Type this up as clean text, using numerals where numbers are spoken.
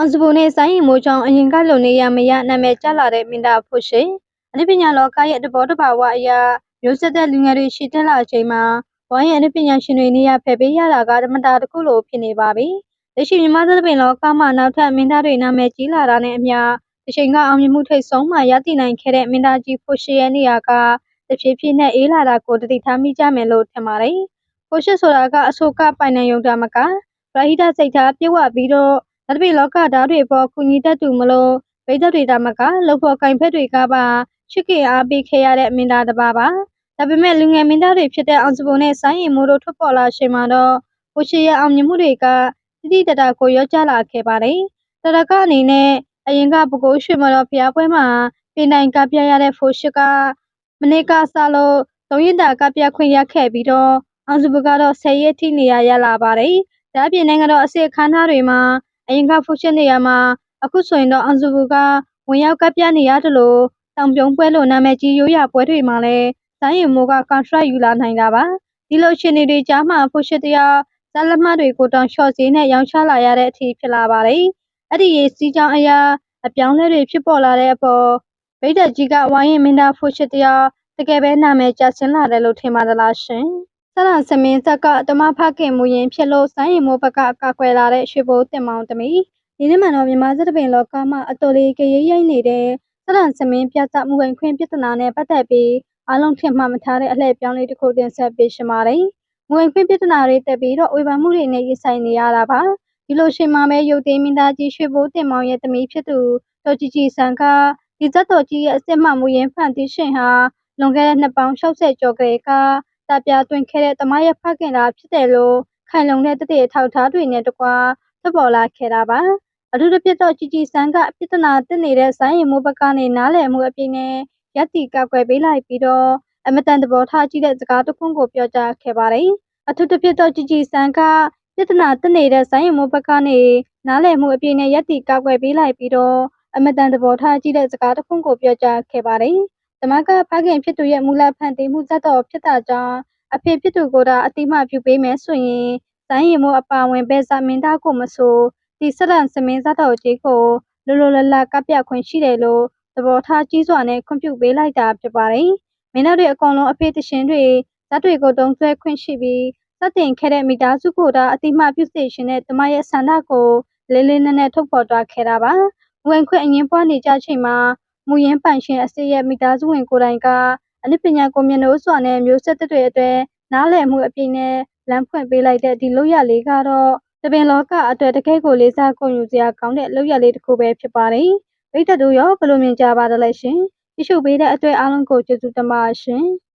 အောင်စပူနဲ့ဆိုင်းရင်မိုးကြောင့်အရင်ကလုံနေရမရနာမည်ကျလာတဲ့မင်းသားဖို့ရှိအနုပညာလောကရဲ့တဘောတဘာဝအရာမျိုးဆက်တဲ့လူငယ်တွေရှိတက်လာချိန်မှာဝိုင်းရဲ့အနုပညာရှင်တွေနေရဖယ်ပေးရတာကဓမ္မတာတစ်ခုလိုဖြစ်နေပါပြီ။လက်ရှိမြန်မာသဘင်လောကမှာနောက်ထပ်မင်းသားတွေနာမည်ကြီးလာတာနဲ့အမျှဒီချိန်ကအောင်မြင်မှုထိပ်ဆုံးမှာရည်တည်နိုင်ခဲ့တဲ့မင်းသားကြီးဖို့ရှိရဲ့နေရာကတဖြည်းဖြည်းနဲ့အေးလာတာကိုတတိထားမိကြမယ်လို့ထင်ပါတယ်။ဖို့ရှိဆိုတာကအဆိုကပိုင်နိုင်ရုံတမကပရိဟိတစိတ်ထားပြေဝပြီးတော့ဒါပေမဲ့လောကသားတွေပေါ်ကူညီတတ်သူမလို့ဗိဒ္ဓတွေဒါမကလှုပ်ဖို့ကင်ဖက်တွေကပါချစ်ခင်အားပေးခဲ့ရတဲ့မင်းသားတစ်ပါးပါဒါပေမဲ့လူငယ်မင်းသားတွေဖြစ်တဲ့အောင်စပုံနဲ့ဆိုင်းရင်မိုးတို့ထွက်ပေါ်လာချိန်မှာတော့ဘိုးရှိရဲ့အောင်မြင်မှုတွေကတိတိတတကိုရောကြလာခဲ့ပါတယ်တရကအနေနဲ့အရင်ကပကိုးရွှေမတော်ဖျားပွဲမှာပြင်တိုင်ကပြရတဲ့ဖိုးရှိကမနေ့ကစလို့သုံးရင်တာကပြခွင့်ရခဲ့ပြီးတော့အောင်စပကတော့10ရက်ထိနေရလာပါတယ်ဒါအပြင်နိုင်ငံတော်အစစ်အခမ်းအနားတွေမှာအရင်ကဖုတ်ရှင်းနေရမှာအခုဆိုရင်တော့အောင်စုဘူးကဝင်ရောက်ကပြနေရတယ်လို့တောင်ပြုံးပွဲလို့နာမည်ကြီးရိုးရာပွဲတွေမှာလည်းဇိုင်းရင်မိုးကကွန်ထရက်ယူလာနိုင်တာပါဒီလိုရှင်တွေကြားမှာဖုတ်ရှင်းတရားဇာလမတွေကိုတောင်လျှော့ဈေးနဲ့ရောင်းချလာရတဲ့အထိဖြစ်လာပါတယ်အဲ့ဒီရေးစီးကြောင်းအရာအပြောင်းလဲတွေဖြစ်ပေါ်လာတဲ့အပေါ်ဗိဒ္ဓကြီးကဝိုင်းရင်မင်းသားဖုတ်ရှင်းတရားတကယ်ပဲနာမည်ကျဆင်းလာတယ်လို့ထင်ပါသလားရှင်ဆရာစမင်းဇက်ကတမဖခင်မူရင်ဖြစ်လို့ဆိုင်းရင်မိုးဘက်ကကာကွယ်လာတဲ့ရွှေဘိုးတင်မောင်သမီးဒီနေ့မှတော့မြန်မာစစ်တပင်လောကမှာအတော်လေးကြရိပ်ရိုက်နေတဲ့ဆရာစမင်းပြသမှုဝင်ခွင့်ပြဿနာနဲ့ပတ်သက်ပြီးအားလုံးထင်မှတ်မထားတဲ့အလှည့်ပြောင်းလေးတစ်ခုတင်ဆက်ပေးရှင်ပါတယ်။မဝင်ခွင့်ပြဿနာတွေတက်ပြီးတော့ဝေဖန်မှုတွေနဲ့ရင်ဆိုင်နေရတာပါ။ဒီလိုချိန်မှာပဲရုပ်သိမ်းမင်းသားကြီးရွှေဘိုးတင်မောင်ရဲ့သမီးဖြစ်သူတော်ကြည်ကြည်ဆန်းကဒီဇက်တော်ကြီးရဲ့အစစ်မှမှုရင်ဖန်တီးရှင်ဟာလွန်ခဲ့တဲ့နှစ်ပေါင်း60ကျော်ကလေးကတပြားသွင်းခဲ့တဲ့တမရဲ့ဖခင်လားဖြစ်တယ်လို့ခိုင်လုံတဲ့တည်ထောက်ထားတွေနဲ့တကွာထွက်ပေါ်လာခဲ့တာပါအထူးသဖြင့်တော့ជីជីဆန်းကပြဿနာတက်နေတဲ့ဆိုင်းရင်မိုးဘက်ကနေနားလည်မှုအပြည့်နဲ့ရက်တီကောက်ွယ်ပေးလိုက်ပြီးတော့အမတန်သဘောထားကြည့်တဲ့စကားတစ်ခုကိုပြောကြားခဲ့ပါတယ်အထူးသဖြင့်တော့ជីជីဆန်းကပြဿနာတက်နေတဲ့ဆိုင်းရင်မိုးဘက်ကနေနားလည်မှုအပြည့်နဲ့ရက်တီကောက်ွယ်ပေးလိုက်ပြီးတော့အမတန်သဘောထားကြည့်တဲ့စကားတစ်ခုကိုပြောကြားခဲ့ပါတယ်ဓမ္မကဖခင်ဖြစ်သူရဲ့မူလဖန်တီးမှုဇတ်တော်ဖြစ်တာကြောင့်အဖေဖြစ်သူကိုအတိမပြုပေးမယ်ဆိုရင်ဆိုင်းရင်မိုးအပါဝင်ပဲဇမင်းသားကိုမဆိုဒီစရန်စမင်းဇတ်တော်ကြီးကိုလိုလိုလလကပြခွင့်ရှိတယ်လို့သဘောထားကြီးစွာနဲ့ခွင့်ပြုပေးလိုက်တာဖြစ်ပါတယ်။မင်းတို့တွေအကုန်လုံးအဖေတရှင်တွေဇတ်တွေကိုတုံးဆွဲခွင့်ရှိပြီးစတင်ခဲ့တဲ့မိသားစုကိုအတိမပြုစေရှင်တဲ့တမရဲ့ဆန္ဒကိုလေးလေးနက်နက်ထုတ်ဖော်သွားခဲ့တာပါ။ဝင်ခွင့်အငင်းပွားနေကြချိန်မှာမူရင်းပိုင်ရှင်အစစ်ရဲ့မိသားစုဝင်ကိုယ်တိုင်ကအနုပညာကိုမျက်နှိုးစွာနဲ့မျိုးဆက်တွေအတွက်နားလည်မှုအပြည့်နဲ့လမ်းဖွင့်ပေးလိုက်တဲ့ဒီလုပ်ရလေးကတော့တပင်လောကအတွက်တကယ်ကိုလေးစားကုန်ယူစရာကောင်းတဲ့လုပ်ရလေးတစ်ခုပဲဖြစ်ပါတယ်။ဗိဒ္ဓတို့ရောဘယ်လိုမြင်ကြပါသလဲရှင်။ကြည့်ရှုပေးတဲ့အတွက်အားလုံးကိုကျေးဇူးတင်ပါရှင်။